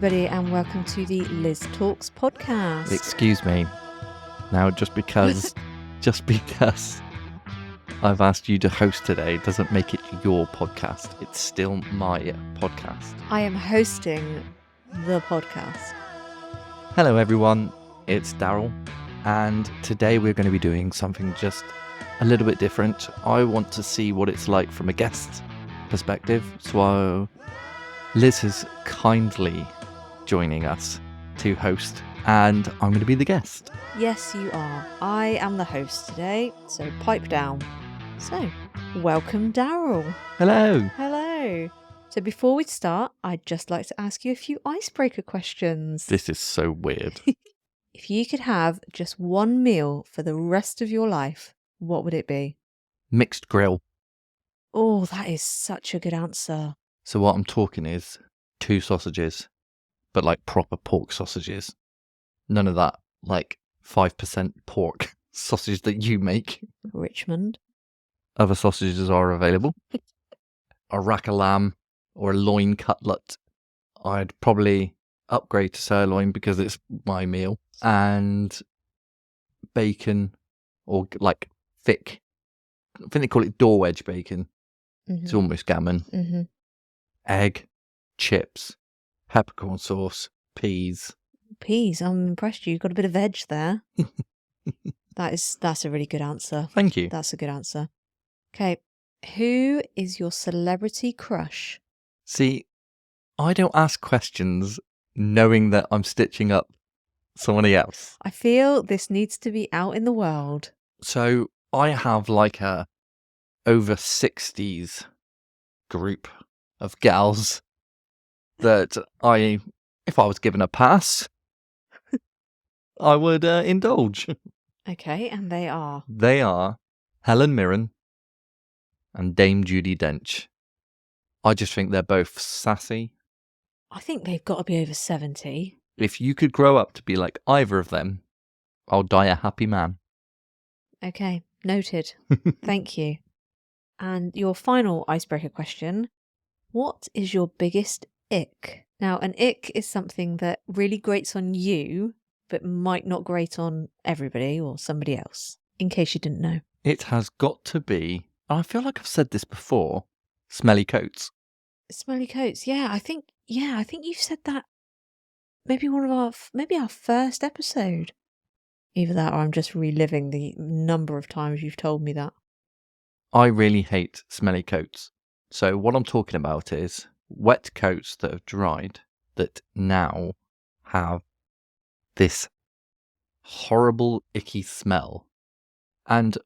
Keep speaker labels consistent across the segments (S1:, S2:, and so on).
S1: everybody, and welcome to the Liz Talks podcast.
S2: Excuse me. Now, just because I've asked you to host today doesn't make it your podcast. It's still my podcast.
S1: I am hosting the podcast.
S2: Hello, everyone. It's Daryl, and today we're going to be doing something just a little bit different. I want to see what it's like from a guest perspective, so Liz is kindly joining us to host, and I'm going to be the guest.
S1: Yes, you are. I am the host today, so pipe down. So, welcome, Daryl.
S2: Hello.
S1: Hello. So before we start, I'd just like to ask you a few icebreaker questions.
S2: This is so weird.
S1: If you could have just one meal for the rest of your life, what would it be?
S2: Mixed grill.
S1: Oh, that is such a good answer.
S2: So what I'm talking is 2 sausages, but like proper pork sausages. None of that like 5% pork sausage that you make.
S1: Richmond.
S2: Other sausages are available. A rack of lamb or a loin cutlet. I'd probably upgrade to sirloin because it's my meal. And bacon or like thick. I think they call it door wedge bacon.
S1: Mm-hmm.
S2: It's almost gammon.
S1: Mm-hmm.
S2: Egg, chips, peppercorn sauce, peas.
S1: Peas, I'm impressed you've got a bit of veg there. That's a really good answer.
S2: Thank you.
S1: That's a good answer. Okay, who is your celebrity crush?
S2: See, I don't ask questions knowing that I'm stitching up somebody else.
S1: I feel this needs to be out in the world.
S2: So I have like a over 60s group of gals that if I was given a pass, I would indulge.
S1: Okay, and they are?
S2: They are Helen Mirren and Dame Judi Dench. I just think they're both sassy.
S1: I think they've got to be over 70.
S2: If you could grow up to be like either of them, I'll die a happy man.
S1: Okay, noted. Thank you. And your final icebreaker question, what is your biggest ick? Now, an ick is something that really grates on you, but might not grate on everybody or somebody else, in case you didn't know.
S2: It has got to be, I feel like I've said this before, smelly coats.
S1: Smelly coats, yeah, I think you've said that maybe our first episode. Either that or I'm just reliving the number of times you've told me that.
S2: I really hate smelly coats. So what I'm talking about is wet coats that have dried that now have this horrible, icky smell. And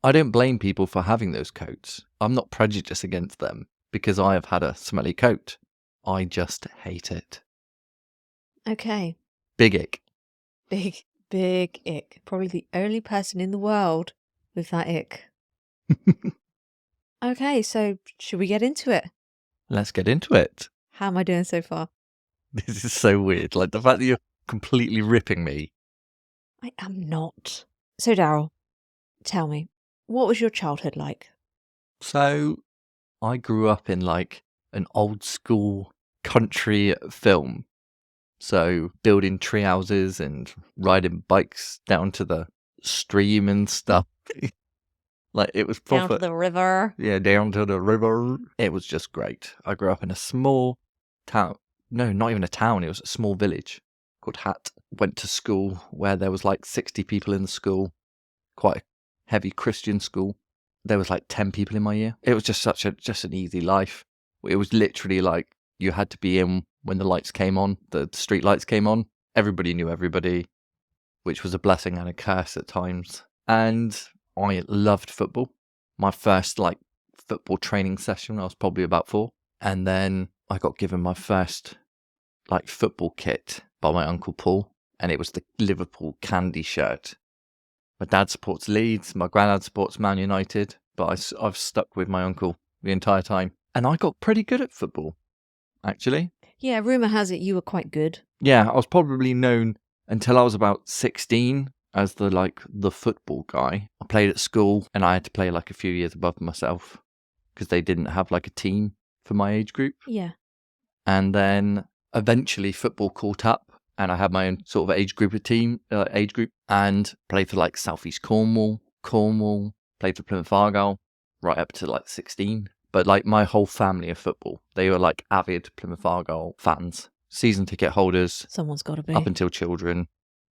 S2: I don't blame people for having those coats. I'm not prejudiced against them because I have had a smelly coat. I just hate it.
S1: Okay.
S2: Big ick.
S1: Big ick. Probably the only person in the world with that ick. Okay, so should we get into it?
S2: Let's get into it.
S1: How am I doing so far?
S2: This is so weird. Like the fact that you're completely ripping me.
S1: I am not. So Daryl, tell me, what was your childhood like?
S2: So I grew up in like an old school country film. So building tree houses and riding bikes down to the stream and stuff. Like it was proper.
S1: Down to the river.
S2: Yeah, down to the river. It was just great. I grew up in a small town. No, not even a town. It was a small village called Hat. Went to school where there was like 60 people in the school. Quite a heavy Christian school. There was like 10 people in my year. It was just just an easy life. It was literally like you had to be in when the lights came on, the street lights came on. Everybody knew everybody, which was a blessing and a curse at times. And I loved football. My first like football training session, I was probably about 4. And then I got given my first like football kit by my Uncle Paul. And it was the Liverpool candy shirt. My dad supports Leeds. My granddad supports Man United. But I've stuck with my uncle the entire time. And I got pretty good at football, actually.
S1: Yeah, rumour has it you were quite good.
S2: Yeah, I was probably known until I was about 16 as the football guy. I played at school and I had to play like a few years above myself because they didn't have like a team for my age group.
S1: Yeah.
S2: And then eventually football caught up, and I had my own sort of age group, and played for like South East Cornwall, played for Plymouth Argyle, right up to like 16. But like my whole family of football, they were like avid Plymouth Argyle fans, season ticket holders.
S1: Someone's got to be.
S2: Up until children,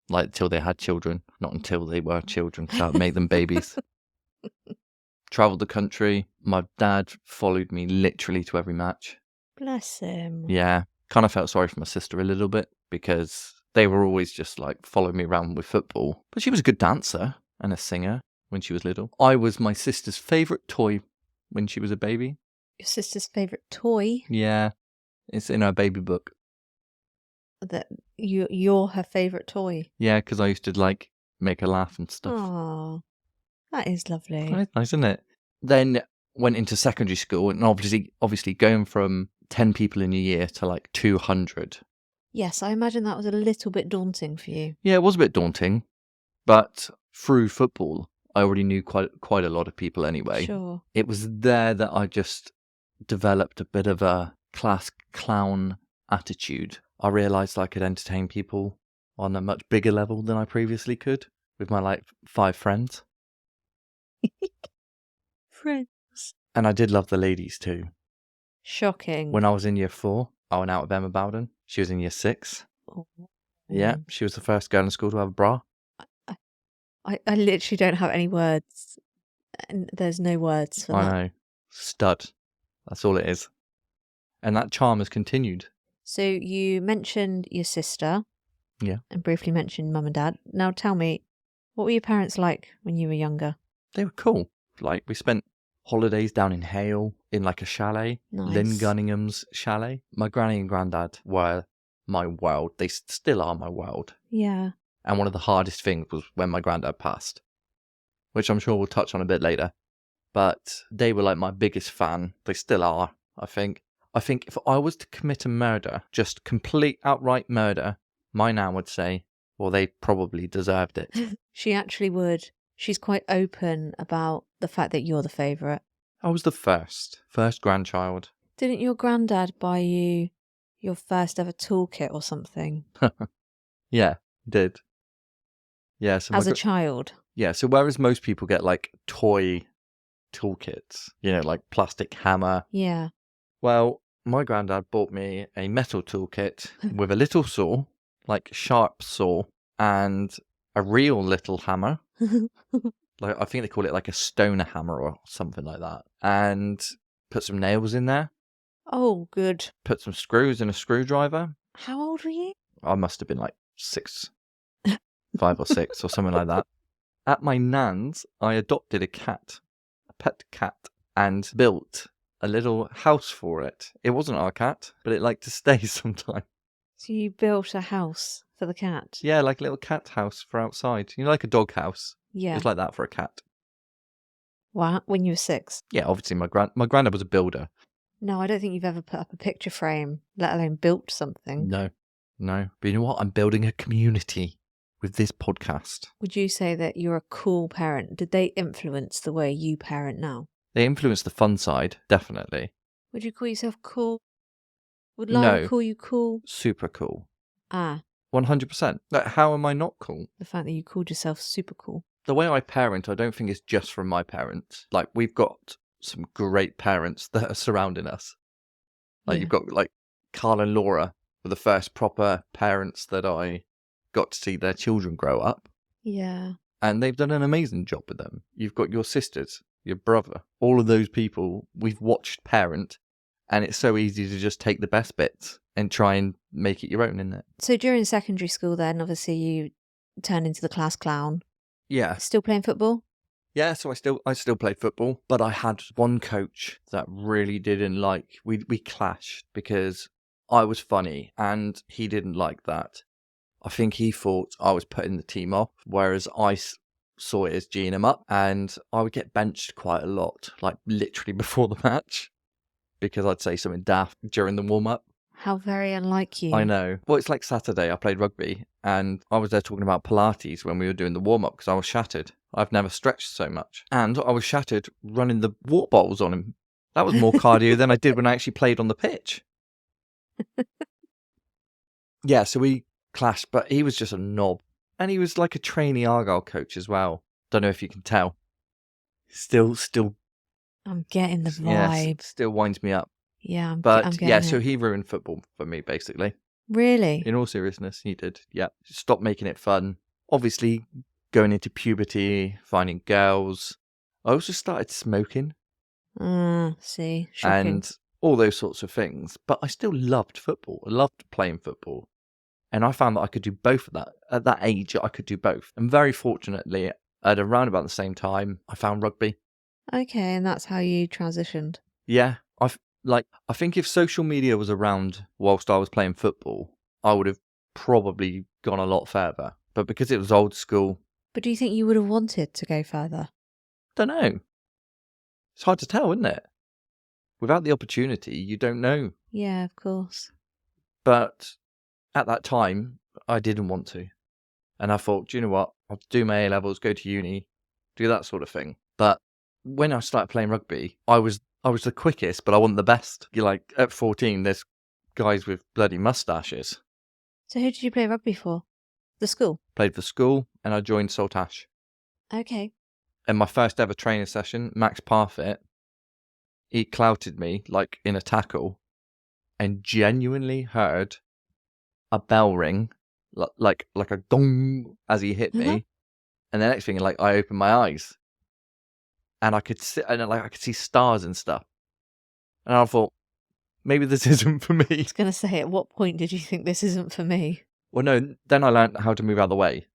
S2: like until they had children, not until they were children, because that would make them babies. Travelled the country. My dad followed me literally to every match.
S1: Bless him.
S2: Yeah. Kind of felt sorry for my sister a little bit because they were always just like following me around with football. But she was a good dancer and a singer when she was little. I was my sister's favourite toy when she was a baby.
S1: Your sister's favourite toy?
S2: Yeah. It's in her baby book.
S1: That you're her favourite toy?
S2: Yeah, because I used to like make her laugh and stuff.
S1: Oh, that is lovely.
S2: Nice, isn't it? Then went into secondary school, and obviously going from 10 people in a year to like 200.
S1: Yes, I imagine that was a little bit daunting for you.
S2: Yeah, it was a bit daunting, but through football, I already knew quite a lot of people anyway.
S1: Sure.
S2: It was there that I just developed a bit of a class clown attitude. I realised I could entertain people on a much bigger level than I previously could with my like 5 friends.
S1: Friends.
S2: And I did love the ladies too.
S1: Shocking.
S2: When I was in year 4, I went out with Emma Bowden. She was in year 6.
S1: Oh.
S2: Yeah, she was the first girl in school to have a bra.
S1: I literally don't have any words. And there's no words for that.
S2: I know. Stud. That's all it is. And that charm has continued.
S1: So you mentioned your sister.
S2: Yeah.
S1: And briefly mentioned mum and dad. Now tell me, what were your parents like when you were younger?
S2: They were cool. Like, we spent holidays down in Hale in like a chalet.
S1: Nice.
S2: Lynn Gunningham's chalet. My granny and granddad were my world. They still are my world.
S1: Yeah.
S2: And one of the hardest things was when my granddad passed, which I'm sure we'll touch on a bit later. But they were like my biggest fan. They still are, I think. I think if I was to commit a murder, just complete outright murder, my nan would say, well, they probably deserved it.
S1: She actually would. She's quite open about the fact that you're the favourite.
S2: I was the first grandchild.
S1: Didn't your granddad buy you your first ever toolkit or something?
S2: Yeah, did. Yeah, so
S1: as a child?
S2: Yeah, so whereas most people get like toy toolkits, you know, like plastic hammer.
S1: Yeah.
S2: Well, my granddad bought me a metal toolkit with a little saw, like sharp saw, and a real little hammer. Like I think they call it like a stoner hammer or something like that. And put some nails in there.
S1: Oh, good.
S2: Put some screws in a screwdriver.
S1: How old were you?
S2: I must have been like 5 or 6 or something like that. At my nan's, I adopted a cat, a pet cat, and built a little house for it. It wasn't our cat, but it liked to stay sometimes.
S1: So you built a house for the cat?
S2: Yeah, like a little cat house for outside. You know, like a dog house.
S1: Yeah.
S2: It's like that for a cat.
S1: Wow, when you were 6?
S2: Yeah, obviously my granddad was a builder.
S1: No, I don't think you've ever put up a picture frame, let alone built something.
S2: No. But you know what? I'm building a community with this podcast.
S1: Would you say that you're a cool parent? Did they influence the way you parent now?
S2: They influence the fun side, definitely.
S1: Would you call yourself cool? Would Lyra
S2: No.
S1: call you cool?
S2: Super cool.
S1: 100%.
S2: Like, how am I not cool?
S1: The fact that you called yourself super cool.
S2: The way I parent, I don't think is just from my parents. Like, we've got some great parents that are surrounding us. Like, You've got, like, Carl and Laura were the first proper parents that I got to see their children grow up.
S1: Yeah.
S2: And they've done an amazing job with them. You've got your sisters, your brother, all of those people we've watched parent, and it's so easy to just take the best bits and try and make it your own, isn't it?
S1: So during secondary school then, obviously you turned into the class clown.
S2: Yeah.
S1: Still playing football?
S2: Yeah, so I still played football, but I had one coach that really didn't like, we clashed because I was funny and he didn't like that. I think he thought I was putting the team off, whereas I saw it as geeing him up, and I would get benched quite a lot, like literally before the match, because I'd say something daft during the warm-up.
S1: How very unlike you.
S2: I know. Well, it's like Saturday, I played rugby, and I was there talking about Pilates when we were doing the warm-up because I was shattered. I've never stretched so much. And I was shattered running the water bottles on him. That was more cardio than I did when I actually played on the pitch. Yeah, so we clashed, but he was just a knob. And he was like a trainee Argyle coach as well. Don't know if you can tell. Still,
S1: I'm getting the
S2: yes,
S1: vibe.
S2: still winds me up.
S1: Yeah, I'm
S2: But
S1: getting
S2: yeah,
S1: it.
S2: so he ruined football for me, basically.
S1: Really?
S2: In all seriousness, he did. Yeah, stopped making it fun. Obviously, going into puberty, finding girls. I also started smoking
S1: See, shocking.
S2: and all those sorts of things. But I still loved football. I loved playing football. And I found that I could do both of that. At that age, I could do both. And very fortunately, at around about the same time, I found rugby.
S1: Okay, and that's how you transitioned.
S2: Yeah, I think if social media was around whilst I was playing football, I would have probably gone a lot further. But because it was old school,
S1: But do you think you would have wanted to go further?
S2: don't know. It's hard to tell, isn't it? Without the opportunity, you don't know.
S1: Yeah, of course.
S2: But at that time, I didn't want to. And I thought, do you know what? I'll do my A-levels, go to uni, do that sort of thing. But when I started playing rugby, I was the quickest, but I wasn't the best. You're like, at 14, there's guys with bloody mustaches.
S1: So who did you play rugby for? The school?
S2: Played for school, and I joined Saltash.
S1: Okay.
S2: And my first ever training session, Max Parfit, he clouted me, like, in a tackle, and genuinely heard a bell ring, like a gong, as he hit me. And the next thing, like, I opened my eyes, and I could see stars and stuff. And I thought, maybe this isn't for me.
S1: I was going to say, at what point did you think this isn't for me?
S2: Well, no, then I learned how to move out of the way.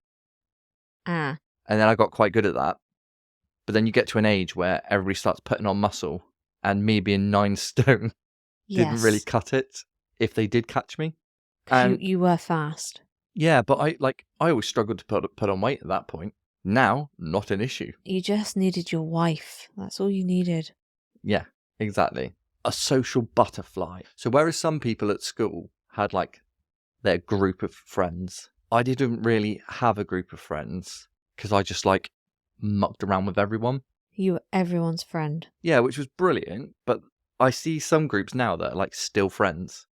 S1: Ah.
S2: And then I got quite good at that. But then you get to an age where everybody starts putting on muscle, and me being 9 stone didn't really cut it if they did catch me.
S1: And you were fast.
S2: Yeah, but I always struggled to put on weight at that point. Now, not an issue.
S1: You just needed your wife. That's all you needed.
S2: Yeah, exactly. A social butterfly. So whereas some people at school had like their group of friends, I didn't really have a group of friends because I just like mucked around with everyone.
S1: You were everyone's friend.
S2: Yeah, which was brilliant. But I see some groups now that are like still friends.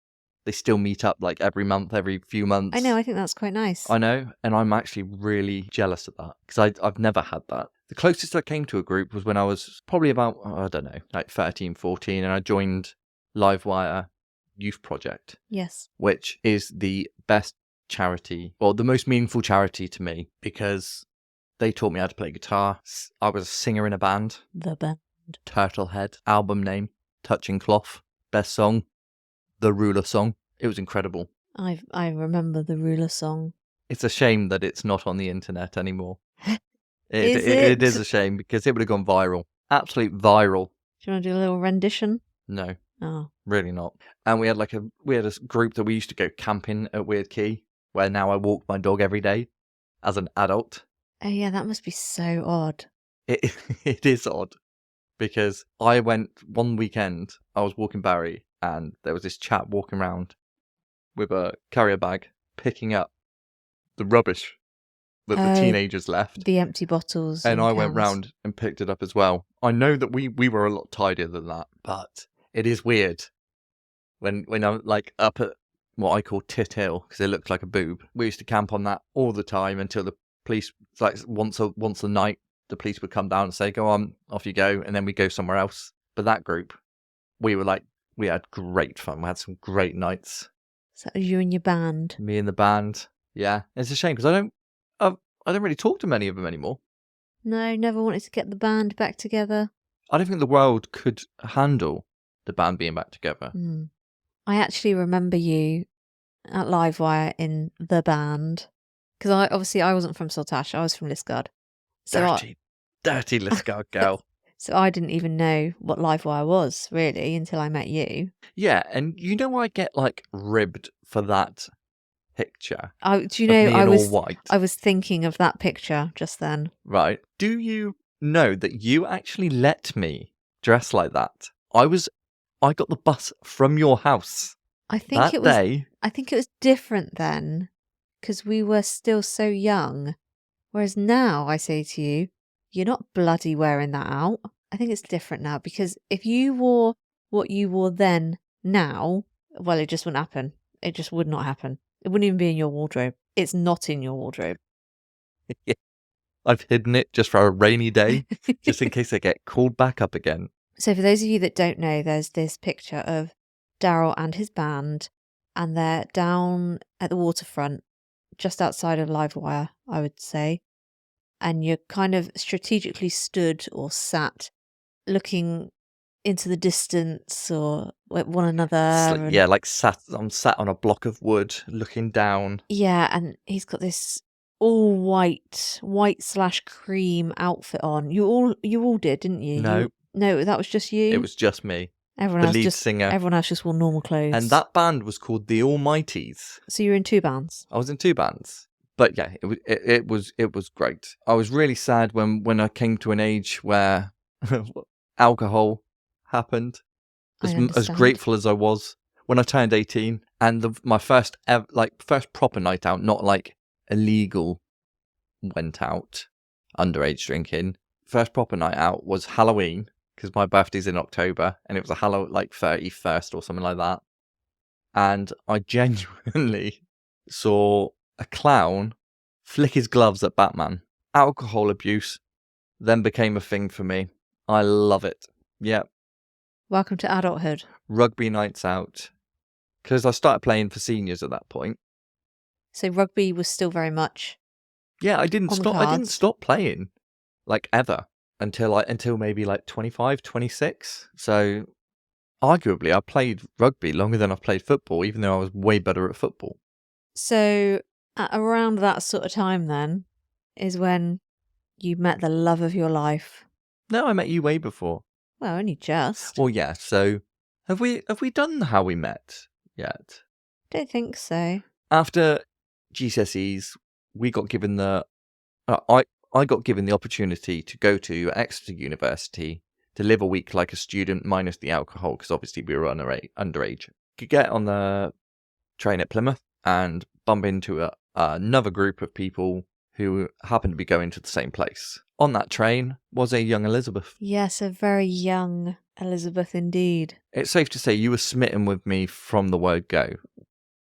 S2: They still meet up like every month, every few months.
S1: I know, I think that's quite nice.
S2: I know, and I'm actually really jealous of that because I've never had that. The closest I came to a group was when I was probably about, I don't know, like 13, 14, and I joined Livewire Youth Project.
S1: Yes.
S2: Which is the best charity, or the most meaningful charity to me, because they taught me how to play guitar. I was a singer in a band.
S1: The band.
S2: Turtlehead. Album name, Touching Cloth. Best song, The Ruler Song. It was incredible.
S1: I remember the Ruler song.
S2: It's a shame that it's not on the internet anymore.
S1: It
S2: is a shame because it would have gone viral. Absolute viral.
S1: Do you want to do a little rendition?
S2: No.
S1: Oh.
S2: Really not. And we had a group that we used to go camping at Weird Key, where now I walk my dog every day as an adult.
S1: Oh yeah, that must be so odd.
S2: It is odd because I went one weekend, I was walking Barry, and there was this chap walking around with a carrier bag picking up the rubbish that the teenagers left.
S1: The empty bottles.
S2: And I went round and picked it up as well. I know that we were a lot tidier than that, but it is weird when I'm like up at what I call Tit Hill, because it looks like a boob. We used to camp on that all the time until the police, like once a night, the police would come down and say, go on, off you go, and then we go somewhere else. But that group, we had great fun. We had some great nights.
S1: So you and your band?
S2: Me and the band, yeah. It's a shame because I don't really talk to many of them anymore.
S1: No, never wanted to get the band back together.
S2: I don't think the world could handle the band being back together.
S1: I actually remember you at Livewire in the band. Because I wasn't from Saltash, I was from Liskeard. So
S2: dirty Liskeard girl.
S1: So I didn't even know what Livewire was, really, until I met you.
S2: Yeah, and you know I get, like, ribbed for that picture.
S1: Do you know, I was thinking of that picture just then.
S2: Right. Do you know that you actually let me dress like that? I got the bus from your house. I think it
S1: was different then, because we were still so young. Whereas now I say to you, you're not bloody wearing that out. I think it's different now, because if you wore what you wore then now, well, it just wouldn't happen. It just would not happen. It wouldn't even be in your wardrobe. It's not in your wardrobe.
S2: Yeah. I've hidden it just for a rainy day, just in case I get called back up again.
S1: So for those of you that don't know, there's this picture of Daryl and his band, and they're down at the waterfront, just outside of Livewire, I would say. And you're kind of strategically stood or sat looking into the distance or at one another.
S2: Yeah, like I'm sat on a block of wood looking down.
S1: Yeah, and he's got this all white/cream outfit on. You all did, didn't you?
S2: No.
S1: No, that was just you?
S2: It was just me.
S1: Everyone
S2: the
S1: else
S2: lead
S1: just
S2: singer.
S1: Everyone else just wore normal clothes.
S2: And that band was called the Almighties.
S1: So you were in 2 bands?
S2: I was in 2 bands. But yeah, it was great. I was really sad when I came to an age where alcohol happened. As grateful as I was when I turned 18, and my first proper night out, not like illegal went out, underage drinking. First proper night out was Halloween, because my birthday's in October, and it was a Halloween, like 31st or something like that. And I genuinely saw a clown flick his gloves at Batman. Alcohol abuse then became a thing for me. I love it. Yeah.
S1: Welcome to adulthood.
S2: Rugby nights out. Because I started playing for seniors at that point.
S1: So rugby was still very much.
S2: Yeah, I didn't stop playing, like, ever until maybe like 25, 26. So arguably I played rugby longer than I've played football, even though I was way better at football.
S1: So at around that sort of time then is when you met the love of your life.
S2: No, I met you way before.
S1: Well, only just.
S2: Well, yeah, so have we done how we met yet?
S1: Don't think so.
S2: After GCSEs, we got given I got given the opportunity to go to Exeter University to live a week like a student minus the alcohol, because obviously we were underage. Could get on the train at Plymouth and bump into another group of people who happened to be going to the same place. On that train was a young Elizabeth.
S1: Yes, a very young Elizabeth indeed.
S2: It's safe to say you were smitten with me from the word go.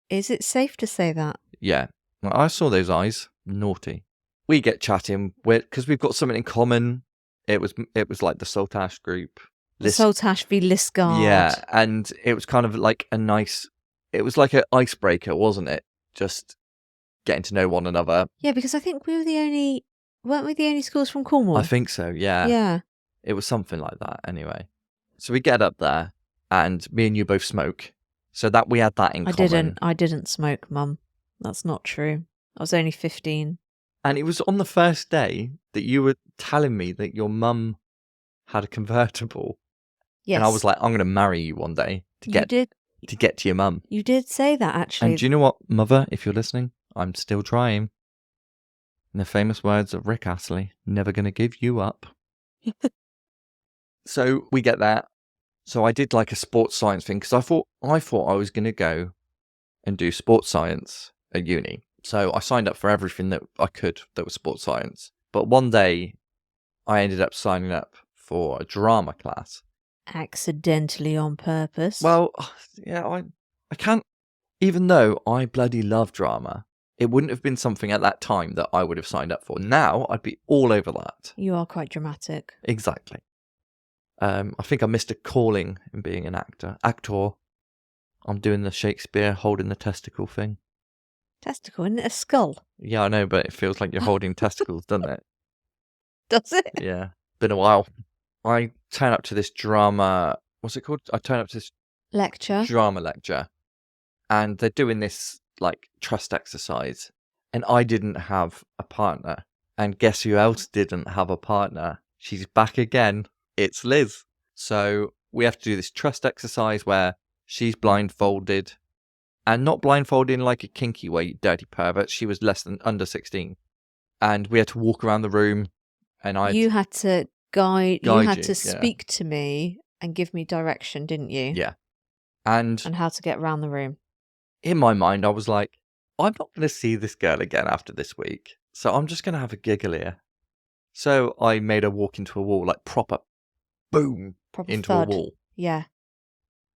S1: Is it safe to say that?
S2: Yeah. I saw those eyes. Naughty. We get chatting because we've got something in common. It was like the Saltash group.
S1: Saltash v Liscard.
S2: Yeah, and it was kind of like it was like an icebreaker, wasn't it? Just getting to know one another.
S1: Yeah, because I think weren't we the only schools from Cornwall?
S2: I think so, yeah.
S1: Yeah.
S2: It was something like that, anyway. So we get up there, and me and you both smoke. So that we had that in common.
S1: I didn't smoke, Mum. That's not true. I was only 15.
S2: And it was on the first day that you were telling me that your mum had a convertible.
S1: Yes.
S2: And I was like, I'm going to marry you one day to get to your mum.
S1: You did say that, actually.
S2: And do you know what, Mother, if you're listening, I'm still trying. In the famous words of Rick Astley, never going to give you up. So we get that. So I did like a sports science thing because I thought I was going to go and do sports science at uni. So I signed up for everything that I could that was sports science. But one day I ended up signing up for a drama class.
S1: Accidentally on purpose.
S2: Well, yeah, I can't, even though I bloody love drama, it wouldn't have been something at that time that I would have signed up for. Now I'd be all over that.
S1: You are quite dramatic.
S2: Exactly. I think I missed a calling in being an actor. I'm doing the Shakespeare holding the testicle thing.
S1: Testicle, isn't it a skull?
S2: Yeah, I know, but it feels like you're holding testicles, doesn't it?
S1: Does it?
S2: Yeah. Been a while. I turn up to this drama, what's it called? I turn up to this drama lecture, and they're doing this like trust exercise, and I didn't have a partner. And guess who else didn't have a partner? She's back again. It's Liz. So we have to do this trust exercise where she's blindfolded, and not blindfolded in like a kinky way, you dirty pervert. She was under 16. And we had to walk around the room, and you had to
S1: speak to me and give me direction, didn't you?
S2: Yeah. And
S1: how to get around the room.
S2: In my mind, I was like, I'm not going to see this girl again after this week, so I'm just going to have a giggle here. So I made her walk into a wall, like proper boom, into
S1: thud.
S2: a wall.
S1: Yeah.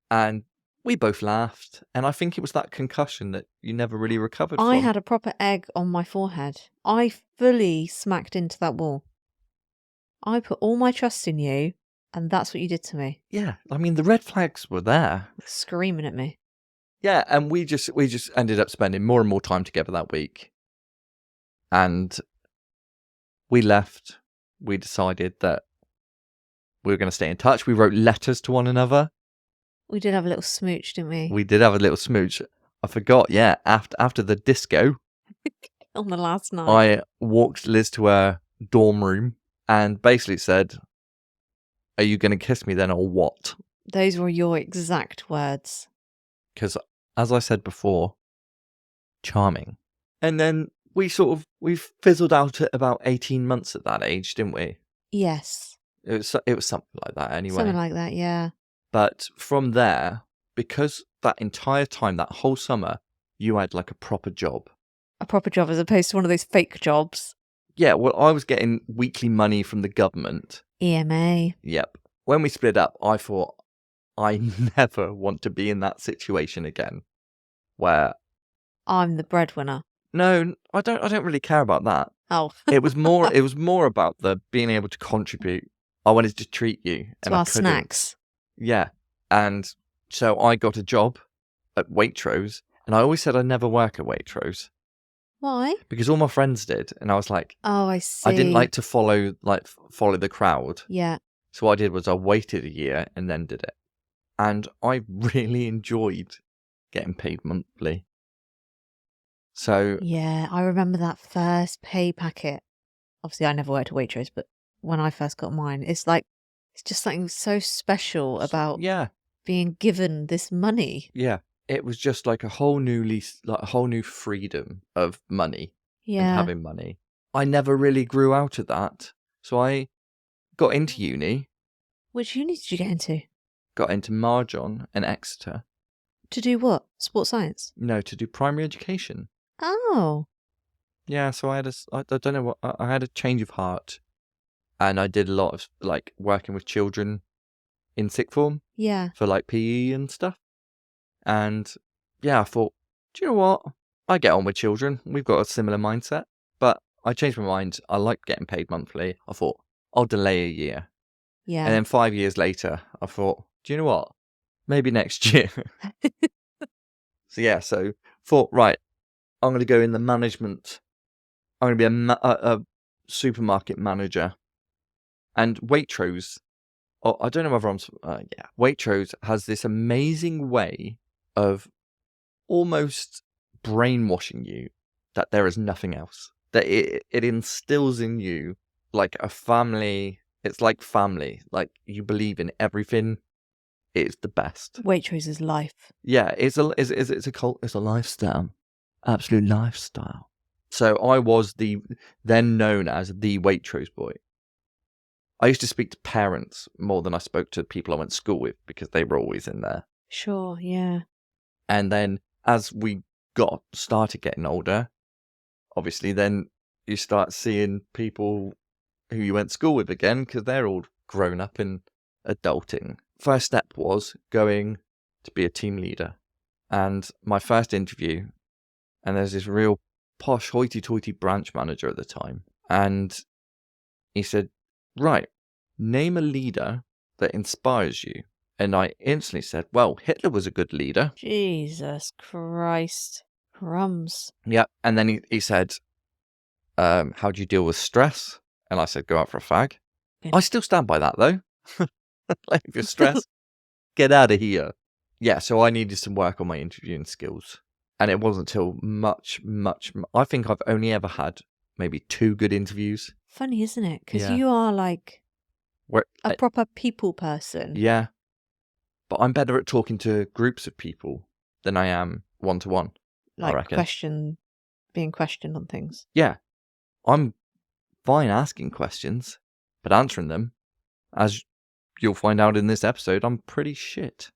S2: And we both laughed. And I think it was that concussion that you never really recovered
S1: I
S2: from.
S1: had a proper egg on my forehead. I fully smacked into that wall. I put all my trust in you, and that's what you did to me.
S2: Yeah, I mean, the red flags were there.
S1: Screaming at me.
S2: Yeah, and we just ended up spending more and more time together that week. And we left. We decided that we were going to stay in touch. We wrote letters to one another.
S1: We did have a little smooch, didn't we?
S2: We did have a little smooch. I forgot, yeah, after the disco,
S1: On the last night.
S2: I walked Liz to her dorm room and basically said, "Are you going to kiss me then or what?"
S1: Those were your exact words.
S2: Because, as I said before, charming. And then we fizzled out at about 18 months at that age, didn't we?
S1: Yes.
S2: It was something like that anyway.
S1: Something like that, yeah.
S2: But from there, because that entire time, that whole summer, you had like a proper job.
S1: A proper job as opposed to one of those fake jobs.
S2: Yeah, well, I was getting weekly money from the government.
S1: EMA.
S2: Yep. When we split up, I thought, I never want to be in that situation again. Where
S1: I'm the breadwinner.
S2: no, I don't really care about that.
S1: Oh.
S2: It was more about the being able to contribute. I wanted to treat you.
S1: To our snacks.
S2: Yeah. And so I got a job at Waitrose, and I always said I'd never work at Waitrose.
S1: Why?
S2: Because all my friends did, and I was like,
S1: oh, I see.
S2: I didn't like to follow the crowd.
S1: Yeah.
S2: So what I did was I waited a year and then did it. And I really enjoyed getting paid monthly. So
S1: yeah, I remember that first pay packet. Obviously, I never worked at Waitrose, but when I first got mine, it's just something so special about being given this money.
S2: Yeah, it was just like a whole new lease, like a whole new freedom of money and having money. I never really grew out of that, so I got into uni.
S1: Which uni did you get into?
S2: Got into Marjon and Exeter.
S1: To do what? Sports science?
S2: No, to do primary education.
S1: Oh.
S2: Yeah, so I don't know what, I had a change of heart, and I did a lot of like working with children in sixth form.
S1: Yeah.
S2: For like PE and stuff. And yeah, I thought, do you know what? I get on with children. We've got a similar mindset. But I changed my mind. I like getting paid monthly. I thought, I'll delay a year.
S1: Yeah.
S2: And then 5 years later, I thought, do you know what? Maybe next year. So thought, right, I'm going to go in the management. I'm going to be a supermarket manager. And Waitrose, I don't know whether Waitrose has this amazing way of almost brainwashing you that there is nothing else. That it instills in you like a family. It's like family. Like you believe in everything. It's the best.
S1: Waitrose is life.
S2: Yeah, it's a cult. It's a lifestyle, absolute lifestyle. So I was then known as the Waitrose boy. I used to speak to parents more than I spoke to people I went to school with because they were always in there.
S1: Sure, yeah.
S2: And then as we started getting older, obviously then you start seeing people who you went to school with again because they're all grown up and adulting. First step was going to be a team leader. And my first interview, and there's this real posh hoity-toity branch manager at the time. And he said, right, name a leader that inspires you. And I instantly said, well, Hitler was a good leader.
S1: Jesus Christ. Crumbs.
S2: Yeah. And then he said, how do you deal with stress? And I said, go out for a fag.
S1: Good.
S2: I still stand by that, though. Like, if you're stressed, get out of here. Yeah, so I needed some work on my interviewing skills. And it wasn't until I think I've only ever had maybe 2 good interviews.
S1: Funny, isn't it? Because you are like a proper people person.
S2: Yeah. But I'm better at talking to groups of people than I am one-to-one.
S1: Like being questioned on things.
S2: Yeah. I'm fine asking questions, but answering them, as you'll find out in this episode, I'm pretty shit.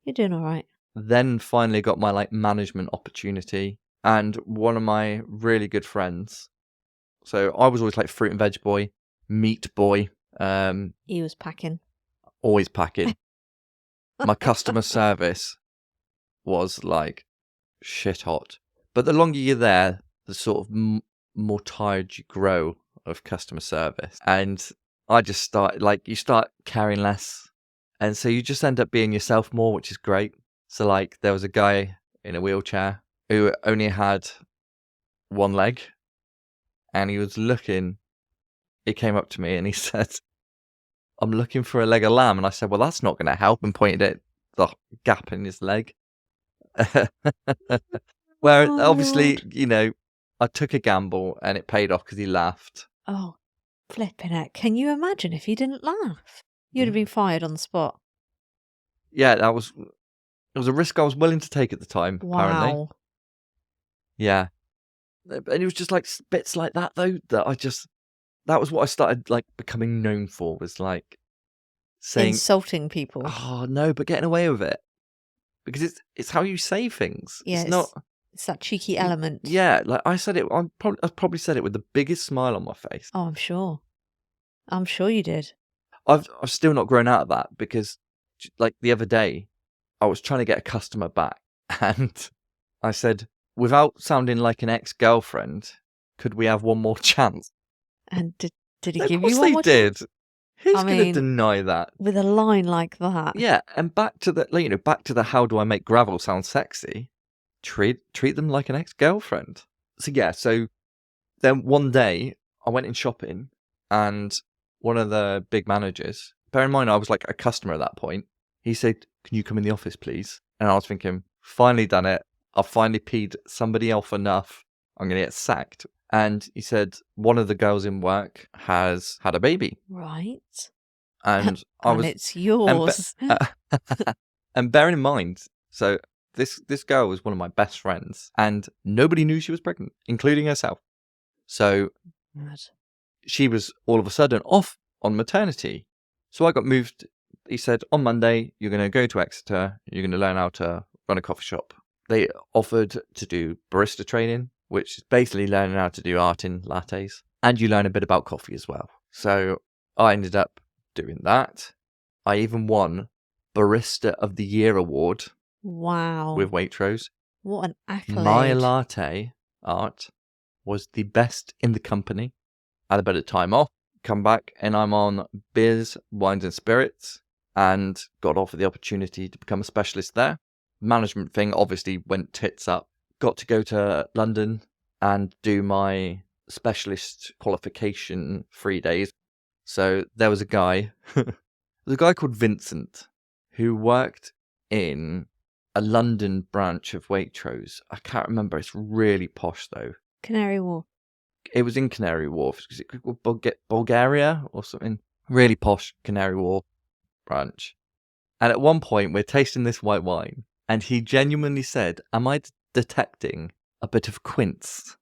S1: You're doing all right.
S2: Then finally got my management opportunity, and one of my really good friends. So I was always like fruit and veg boy, meat boy.
S1: He was packing.
S2: Always packing. My customer service was like shit hot. But the longer you're there, the sort of more tired you grow of customer service. And I just you start caring less. And so you just end up being yourself more, which is great. So like there was a guy in a wheelchair who only had one leg, and he came up to me and he said, "I'm looking for a leg of lamb." And I said, "Well, that's not going to help," and pointed at the gap in his leg. Where
S1: Oh,
S2: obviously,
S1: Lord.
S2: I took a gamble and it paid off because he laughed.
S1: Oh, flipping it. Can you imagine if he didn't laugh? You'd have
S2: Yeah.
S1: been fired on the spot.
S2: Yeah, it was a risk I was willing to take at the time, apparently.
S1: Wow.
S2: Yeah. And it was just like bits like that, though, that was what I started like becoming known for, was like saying,
S1: Insulting people.
S2: "Oh, no," but getting away with it. Because it's how you say things.
S1: Yeah,
S2: It's not.
S1: It's that cheeky element.
S2: Yeah, like I said it. I probably said it with the biggest smile on my face.
S1: Oh, I'm sure. I'm sure you did.
S2: I've still not grown out of that, because like the other day, I was trying to get a customer back, and I said, without sounding like an ex-girlfriend, could we have one more chance?
S1: And did he
S2: Of
S1: give
S2: course
S1: you one
S2: they
S1: more
S2: did.
S1: chance?
S2: Who's
S1: I
S2: going to
S1: mean,
S2: deny that?
S1: with a line like that.
S2: Yeah, and back to the how do I make gravel sound sexy? Treat them like an ex-girlfriend. So then one day I went in shopping, and one of the big managers, bear in mind I was like a customer at that point, he said, "Can you come in the office, please?" And I was thinking, finally done it. I've finally peed somebody off enough. I'm going to get sacked. And he said, one of the girls in work has had a baby.
S1: Right.
S2: And
S1: it's yours.
S2: And bearing in mind, so this girl was one of my best friends, and nobody knew she was pregnant, including herself. So she was all of a sudden off on maternity. So I got moved. He said, on Monday, you're going to go to Exeter. You're going to learn how to run a coffee shop. They offered to do barista training, which is basically learning how to do art in lattes. And you learn a bit about coffee as well. So I ended up doing that. I even won Barista of the Year award.
S1: Wow.
S2: With Waitrose.
S1: What an accolade.
S2: My latte art was the best in the company. I had a bit of time off, come back, and I'm on beers, wines and spirits, and got offered the opportunity to become a specialist there. Management thing obviously went tits up. Got to go to London and do my specialist qualification 3 days. So there was a guy, called Vincent, who worked in a London branch of Waitrose. I can't remember. It's really posh though.
S1: Canary Wharf. It
S2: was in Canary Wharf. Is it called Bulgaria or something? Really posh Canary Wharf branch. And at one point, we're tasting this white wine, and he genuinely said, "Am I detecting a bit of quince?"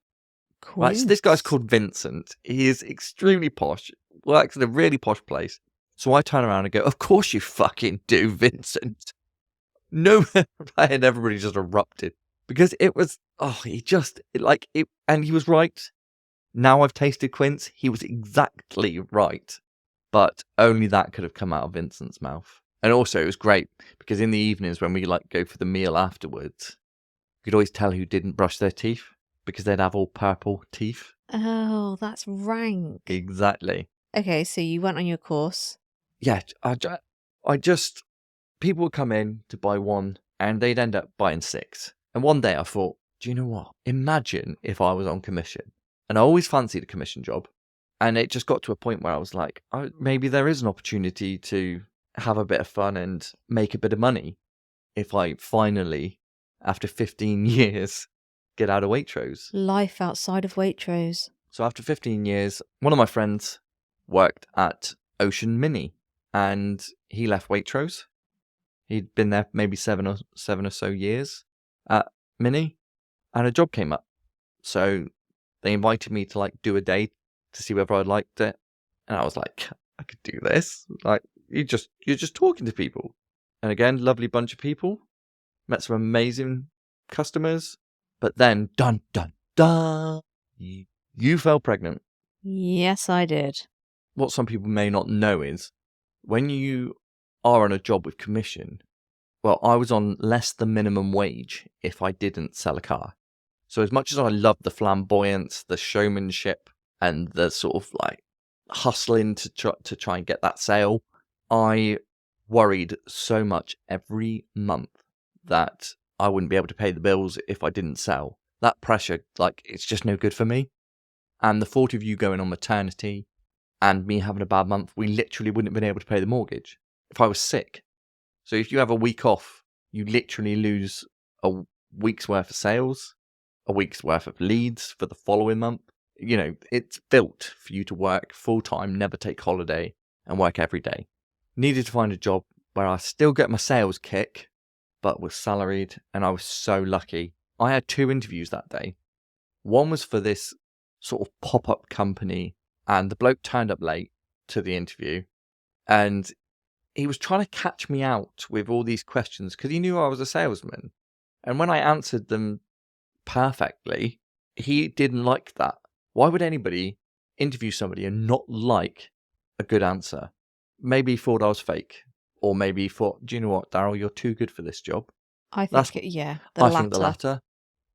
S2: Right, so this guy's called Vincent. He is extremely posh, works in a really posh place. So I turn around and go, "Of course you fucking do, Vincent." No, and everybody just erupted. Because it was, and he was right. Now I've tasted quince, he was exactly right. But only that could have come out of Vincent's mouth. And also, it was great, because in the evenings when we go for the meal afterwards, you could always tell who didn't brush their teeth, because they'd have all purple teeth.
S1: Oh, that's rank.
S2: Exactly.
S1: Okay, so you went on your course.
S2: Yeah, people would come in to buy one, and they'd end up buying 6. And one day I thought, do you know what? Imagine if I was on commission. And I always fancied a commission job. And it just got to a point where I was like, maybe there is an opportunity to have a bit of fun and make a bit of money if I finally, after 15 years, get out of Waitrose.
S1: Life outside of Waitrose. So
S2: after 15 years, one of my friends worked at Ocean Mini, and he left Waitrose. He'd been there maybe 7 or so years at Mini, and a job came up. So they invited me to do a day to see whether I liked it. And I was like, I could do this. You're just talking to people. And again, lovely bunch of people. Met some amazing customers. But then, dun, dun, dun, you fell pregnant.
S1: Yes, I did.
S2: What some people may not know is, when you are on a job with commission, Well, I was on less than minimum wage if I didn't sell a car. So as much as I love the flamboyance, the showmanship, and the sort of like hustling to try and get that sale, I worried so much every month that I wouldn't be able to pay the bills if I didn't sell. That pressure, like, it's just no good for me. And the thought of you going on maternity and me having a bad month, we literally wouldn't have been able to pay the mortgage if I was sick. So if you have a week off, you literally lose a week's worth of sales, a week's worth of leads for the following month. You know, it's built for you to work full-time, never take holiday, and work every day. Needed to find a job where I still get my sales kick, but was salaried, and I was so lucky. I had 2 interviews that day. One was for this sort of pop-up company, and the bloke turned up late to the interview, and he was trying to catch me out with all these questions because he knew I was a salesman. And when I answered them perfectly, he didn't like that. Why would anybody interview somebody and not like a good answer? Maybe he thought I was fake. Or maybe he thought, do you know what, Daryl, you're too good for this job.
S1: I think, the
S2: I
S1: latter.
S2: think the latter.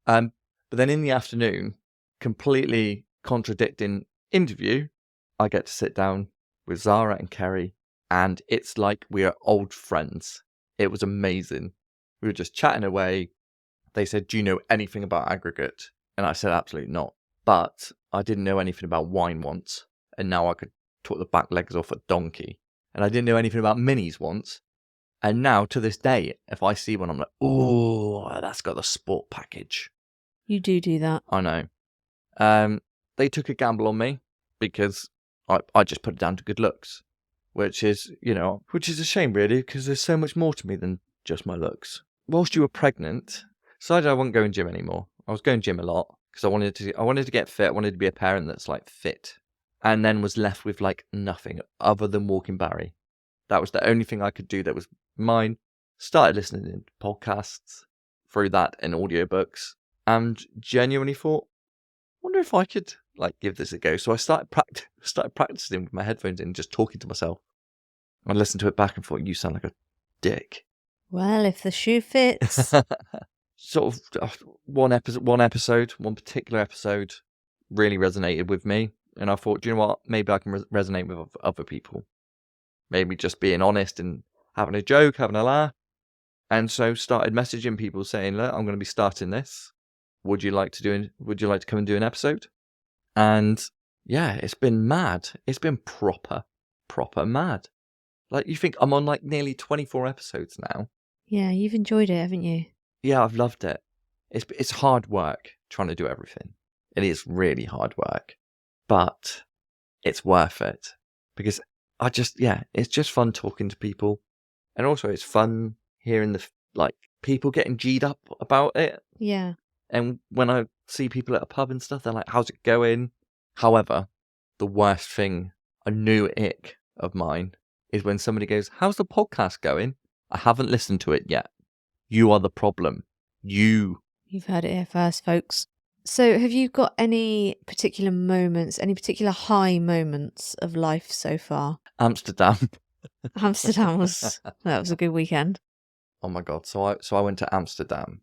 S2: But then in the afternoon, completely contradicting interview, I get to sit down with Zara and Kerry, and it's like we are old friends. It was amazing. We were just chatting away. They said, do you know anything about aggregate? And I said, absolutely not. But I didn't know anything about wine once, and now I could talk the back legs off a donkey. And I didn't know anything about minis once, and now to this day, if I see one, I'm like, oh, that's got the sport package.
S1: You do that.
S2: I know. They took a gamble on me because I just put it down to good looks, which is a shame really, because there's so much more to me than just my looks. Whilst you were pregnant, decided I wasn't going gym anymore. I was going gym a lot because I wanted to get fit. I wanted to be a parent that's like fit, and then was left with like nothing other than walking Barry. That was the only thing I could do that was mine. Started listening to podcasts through that and audiobooks, and genuinely thought, wonder if I could like give this a go. So I started practicing with my headphones in, just talking to myself. I listened to it back and thought, you sound like a dick.
S1: Well, if the shoe fits.
S2: Sort of one particular episode really resonated with me, and I thought, do you know what? Maybe I can resonate with other people. Maybe just being honest and having a joke, having a laugh. And so started messaging people saying, look, I'm going to be starting this. Would you like to come and do an episode? And yeah, it's been mad. It's been proper mad. Like, you think I'm on like nearly 24 episodes now.
S1: Yeah, you've enjoyed it, haven't you?
S2: Yeah, I've loved it. It's hard work trying to do everything. It is really hard work, but it's worth it because it's just fun talking to people, and also it's fun hearing the people getting G'd up about it.
S1: Yeah.
S2: And when I see people at a pub and stuff, they're like, how's it going? However, the worst thing, a new ick of mine, is when somebody goes, how's the podcast going? I haven't listened to it yet. You are the problem. You've
S1: heard it here first, folks. So have you got any particular moments, any particular high moments of life so far?
S2: Amsterdam.
S1: Amsterdam was a good weekend.
S2: Oh my God. So I went to Amsterdam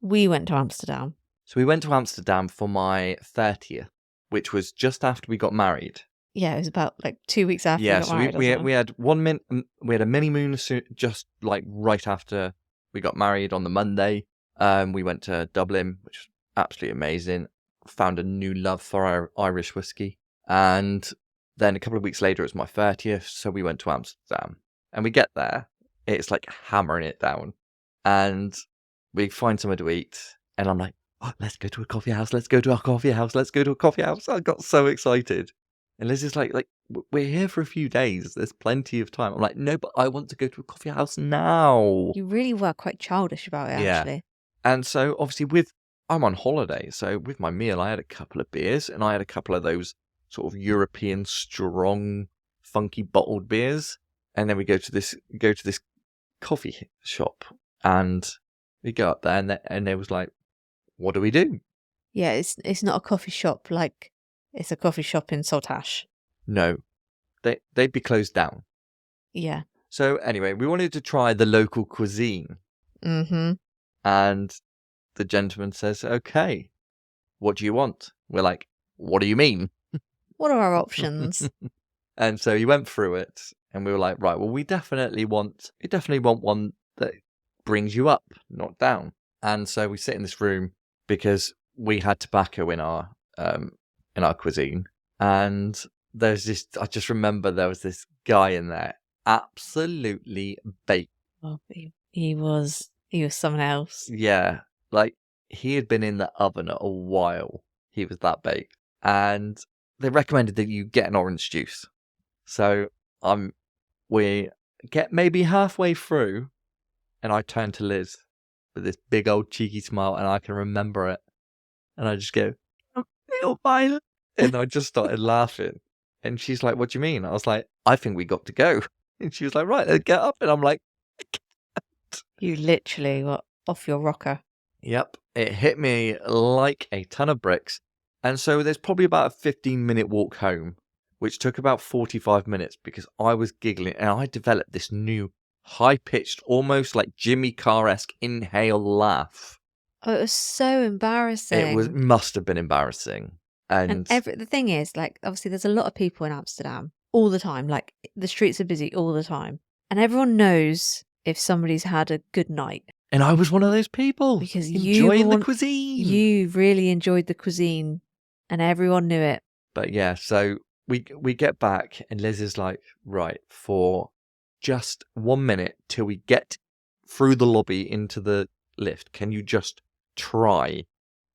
S1: We went to Amsterdam.
S2: So we went to Amsterdam for my 30th, which was just after we got married.
S1: Yeah, it was about like 2 weeks after we got married.
S2: We had we had a mini moon just like right after we got married on the Monday. We went to Dublin, which was absolutely amazing. Found a new love for our Irish whiskey. And then a couple of weeks later, it was my 30th, so we went to Amsterdam. And we get there, it's like hammering it down. And we find somewhere to eat, and I'm like, oh, let's go to a coffee house, let's go to a coffee house, let's go to a coffee house. I got so excited. And Liz is like, we're here for a few days, there's plenty of time. I'm like, no, but I want to go to a coffee house now.
S1: You really were quite childish about it, actually.
S2: And so, obviously, I'm on holiday, so with my meal, I had a couple of beers, and I had a couple of those sort of European strong, funky bottled beers. And then we go to this coffee shop, and we go up there, and they was like, what do we do?
S1: Yeah, it's not a coffee shop like it's a coffee shop in Saltash.
S2: No, they'd be closed down.
S1: Yeah.
S2: So anyway, we wanted to try the local cuisine.
S1: Mm-hmm.
S2: And the gentleman says, okay, what do you want? We're like, what do you mean?
S1: What are our options?
S2: And so he went through it and we were like, right, well, we definitely want one that brings you up, not down. And so we sit in this room because we had tobacco in our cuisine. And there's this, I just remember there was this guy in there, absolutely baked.
S1: Oh, he was someone else.
S2: Yeah, like he had been in the oven a while. He was that baked. And they recommended that you get an orange juice. So we get maybe halfway through and I turn to Liz with this big old cheeky smile and I can remember it. And I just go, I'm feel violent. And I just started laughing. And she's like, what do you mean? I was like, I think we got to go. And she was like, right, let's get up. And I'm like,
S1: You literally were off your rocker.
S2: yep, it hit me like a ton of bricks. And so there's probably about a 15-minute walk home, which took about 45 minutes because I was giggling and I developed this new high-pitched, almost like Jimmy Carr-esque inhale laugh.
S1: Oh, it was so embarrassing.
S2: It must have been embarrassing. And
S1: the thing is, like, obviously there's a lot of people in Amsterdam all the time. Like, the streets are busy all the time. And everyone knows if somebody's had a good night.
S2: And I was one of those people.
S1: Because
S2: enjoying the cuisine.
S1: You really enjoyed the cuisine and everyone knew it.
S2: But yeah, so we get back and Liz is like, right, for just 1 minute till we get through the lobby into the lift, can you just try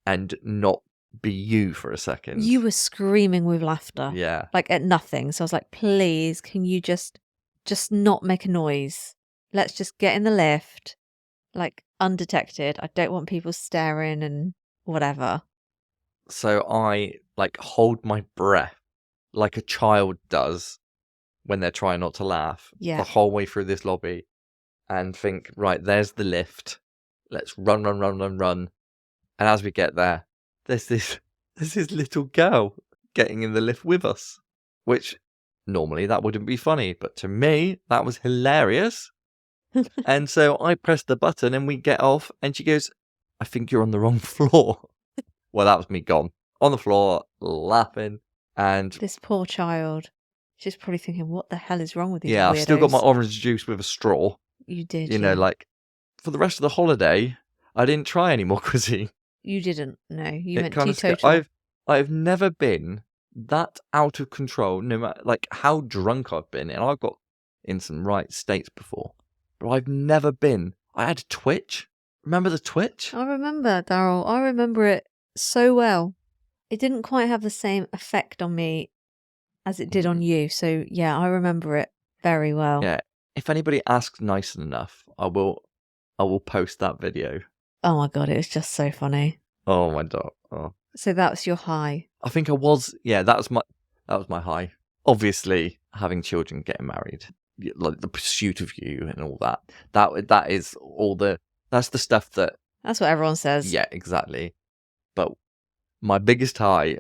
S2: and not be you for a second?
S1: You were screaming with laughter.
S2: Yeah.
S1: Like at nothing. So I was like, please, can you just not make a noise? Let's just get in the lift, like undetected. I don't want people staring and whatever.
S2: So I like hold my breath like a child does when they're trying not to laugh the whole way through this lobby and think, right, there's the lift. Let's run. And as we get there, there's this little girl getting in the lift with us, which normally that wouldn't be funny, but to me, that was hilarious. And so I press the button and we get off and she goes, I think you're on the wrong floor. Well, that was me gone. On the floor, laughing. And
S1: this poor child, she's probably thinking, what the hell is wrong with these weirdos?
S2: I've still got my orange juice with a straw.
S1: You did,
S2: You know, like, for the rest of the holiday, I didn't try any more cuisine.
S1: You didn't, no. You went teetotal.
S2: I've never been that out of control, no matter, like, how drunk I've been. And I've got in some right states before. But I've never been. I had a twitch. Remember the twitch?
S1: I remember, Daryl. I remember it so well. It didn't quite have the same effect on me as it did on you. So, yeah, I remember it very well.
S2: Yeah. If anybody asks nice enough, I will post that video.
S1: Oh my God, it was just so funny.
S2: Oh my God. Oh.
S1: So that was your high.
S2: I think I was, yeah, that was my high. Obviously, having children, getting married, like the pursuit of you and all that. That is that's the stuff that.
S1: That's what everyone says.
S2: Yeah, exactly. But my biggest high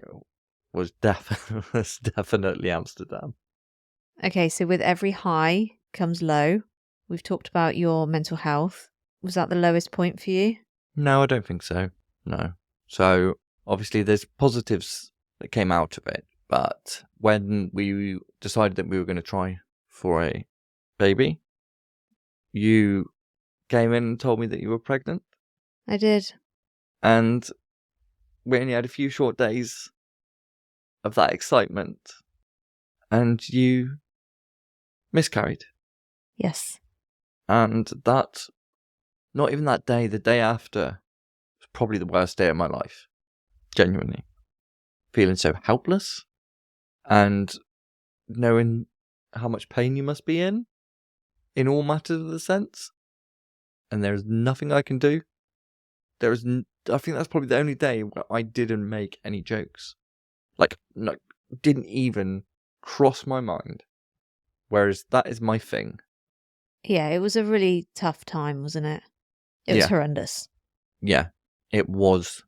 S2: was definitely Amsterdam.
S1: Okay, so with every high comes low. We've talked about your mental health. Was that the lowest point for you?
S2: No, I don't think so. No. So obviously there's positives that came out of it. But when we decided that we were going to try for a baby, you came in and told me that you were pregnant.
S1: I did.
S2: And we only had a few short days of that excitement. And you miscarried.
S1: Yes.
S2: And that, not even that day, the day after, was probably the worst day of my life. Genuinely. Feeling so helpless. And knowing how much pain you must be in all matters of the sense. And there's nothing I can do. I think that's probably the only day where I didn't make any jokes. Like, no, didn't even cross my mind. Whereas that is my thing.
S1: Yeah, it was a really tough time, wasn't it? It was horrendous.
S2: Yeah, it was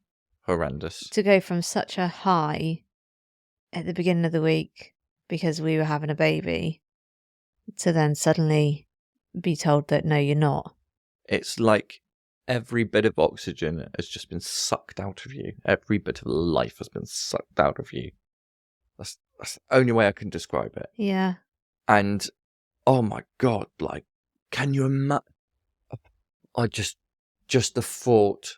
S2: horrendous.
S1: To go from such a high at the beginning of the week because we were having a baby to then suddenly be told that no, you're not.
S2: It's like every bit of oxygen has just been sucked out of you. Every bit of life has been sucked out of you. That's the only way I can describe it.
S1: Yeah.
S2: And oh my God, like, can you imagine? I just the thought,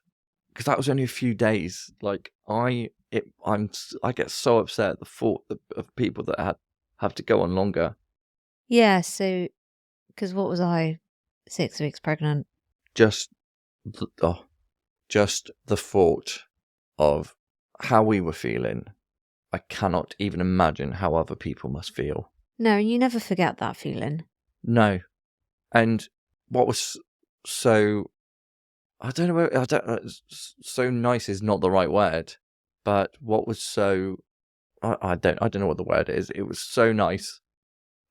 S2: because that was only a few days. Like I get so upset at the thought of people that have to go on longer.
S1: Yeah. So, because what was I, 6 weeks pregnant?
S2: Just the thought of how we were feeling. I cannot even imagine how other people must feel.
S1: No, you never forget that feeling.
S2: No. And what was so, so nice is not the right word, but what was so, I don't know what the word is. It was so nice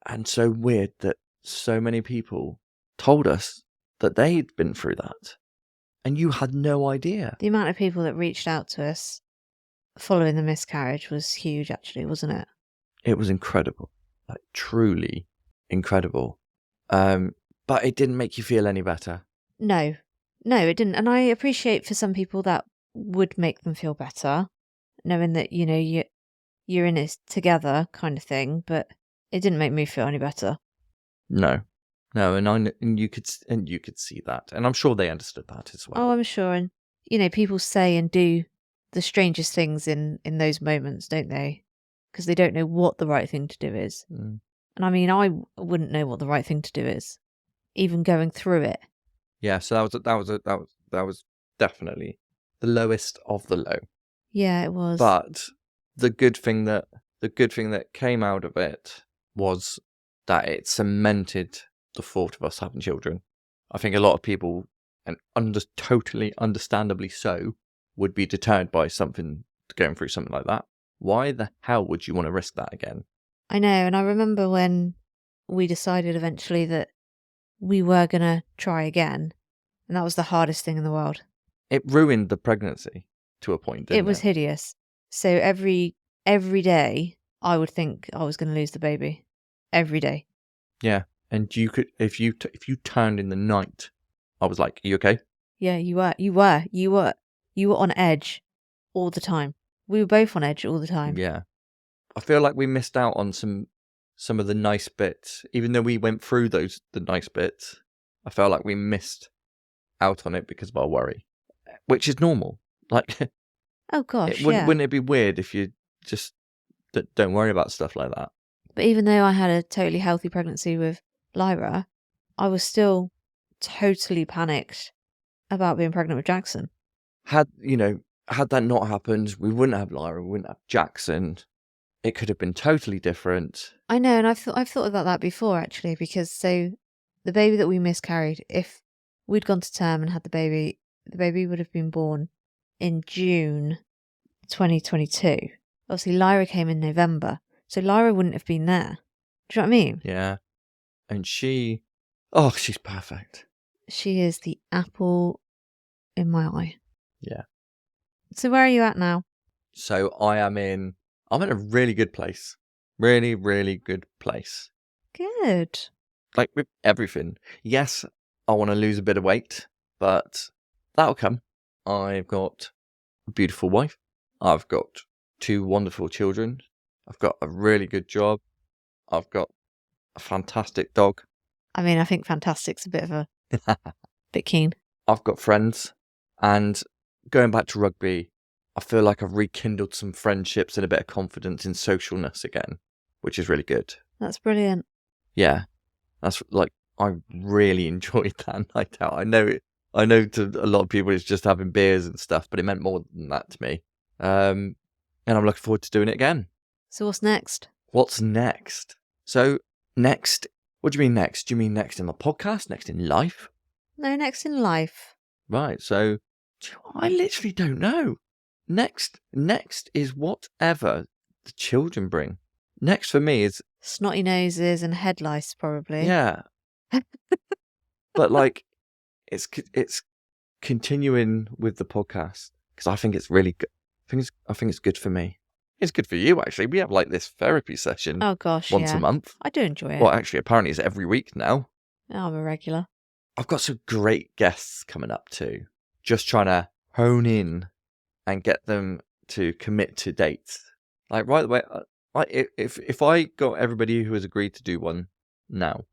S2: and so weird that so many people told us that they'd been through that. And you had no idea.
S1: The amount of people that reached out to us following the miscarriage was huge, actually, wasn't it?
S2: It was incredible. Like, truly incredible. But it didn't make you feel any better.
S1: No, it didn't. And I appreciate for some people that would make them feel better, knowing that, you know, you're in it together kind of thing, but it didn't make me feel any better.
S2: No, and you could see that, and I'm sure they understood that as well.
S1: Oh, I'm sure. And, you know, people say and do the strangest things in those moments, don't they? Because they don't know what the right thing to do is.
S2: Mm.
S1: And I mean, I wouldn't know what the right thing to do is, even going through it.
S2: Yeah, so that was definitely the lowest of the low.
S1: Yeah, it was.
S2: But the good thing that came out of it was that it cemented the thought of us having children. I think a lot of people, and totally understandably so, would be deterred by going through something like that. Why the hell would you want to risk that again?
S1: I know, and I remember when we decided eventually that we were going to try again, and that was the hardest thing in the world.
S2: It ruined the pregnancy to a point, didn't it?
S1: It was hideous. So every day I would think I was going to lose the baby. Every day.
S2: Yeah, and you could, if you turned in the night, I was like, "Are you okay?"
S1: Yeah, you were on edge all the time. We were both on edge all the time.
S2: Yeah, I feel like we missed out on some of the nice bits, even though we went through the nice bits. I felt like we missed out on it because of our worry, which is normal. Like,
S1: oh gosh,
S2: wouldn't it be weird if you just don't worry about stuff like that?
S1: But even though I had a totally healthy pregnancy with Lyra, I was still totally panicked about being pregnant with Jackson.
S2: Had that not happened, we wouldn't have Lyra, we wouldn't have Jackson. It could have been totally different.
S1: I know, and I've thought about that before, actually, because so the baby that we miscarried, if we'd gone to term and had the baby would have been born in June 2022. Obviously, Lyra came in November, so Lyra wouldn't have been there. Do you know what I mean?
S2: Yeah. And she's perfect.
S1: She is the apple in my eye.
S2: Yeah.
S1: So where are you at now?
S2: So I'm in a really good place. Really, really good place.
S1: Good.
S2: Like with everything. Yes, I want to lose a bit of weight, but that'll come. I've got a beautiful wife. I've got 2 wonderful children. I've got a really good job. I've got a fantastic dog.
S1: I mean, I think fantastic's a bit of a bit keen.
S2: I've got friends, and going back to rugby, I feel like I've rekindled some friendships and a bit of confidence in socialness again, which is really good.
S1: That's brilliant.
S2: Yeah, that's like, I really enjoyed that night out. I know to a lot of people it's just having beers and stuff, but it meant more than that to me. And I'm looking forward to doing it again.
S1: So what's next?
S2: What's next? So next, what do you mean next? Do you mean next in the podcast? Next in life?
S1: No, next in life.
S2: Right, so I literally don't know. Next is whatever the children bring. Next for me is
S1: Snotty noses and head lice, probably.
S2: yeah. But like, it's continuing with the podcast because I think it's really good. I think it's good for me. It's good for you, actually. We have like this therapy session.
S1: Oh gosh,
S2: once a month.
S1: I do enjoy it.
S2: Well, actually, apparently it's every week now.
S1: I'm a regular.
S2: I've got some great guests coming up too. Just trying to hone in and get them to commit to dates. Like right away, if I got everybody who has agreed to do one now,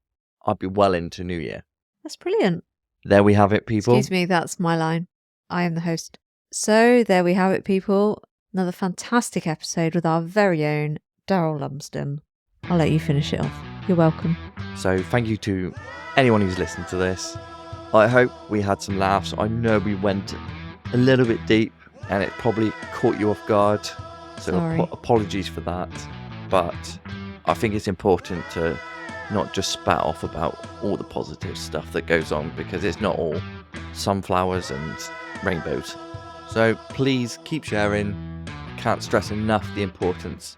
S2: I'd be well into New Year.
S1: That's brilliant.
S2: There we have it, people.
S1: Excuse me, that's my line. I am the host. So there we have it, people. Another fantastic episode with our very own Daryl Lumsdon. I'll let you finish it off. You're welcome.
S2: So thank you to anyone who's listened to this. I hope we had some laughs. I know we went a little bit deep and it probably caught you off guard. So apologies for that. But I think it's important to not just spat off about all the positive stuff that goes on, because it's not all sunflowers and rainbows. So please keep sharing. Can't stress enough the importance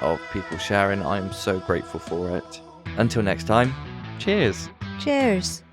S2: of people sharing. I am so grateful for it. Until next time, cheers.
S1: Cheers.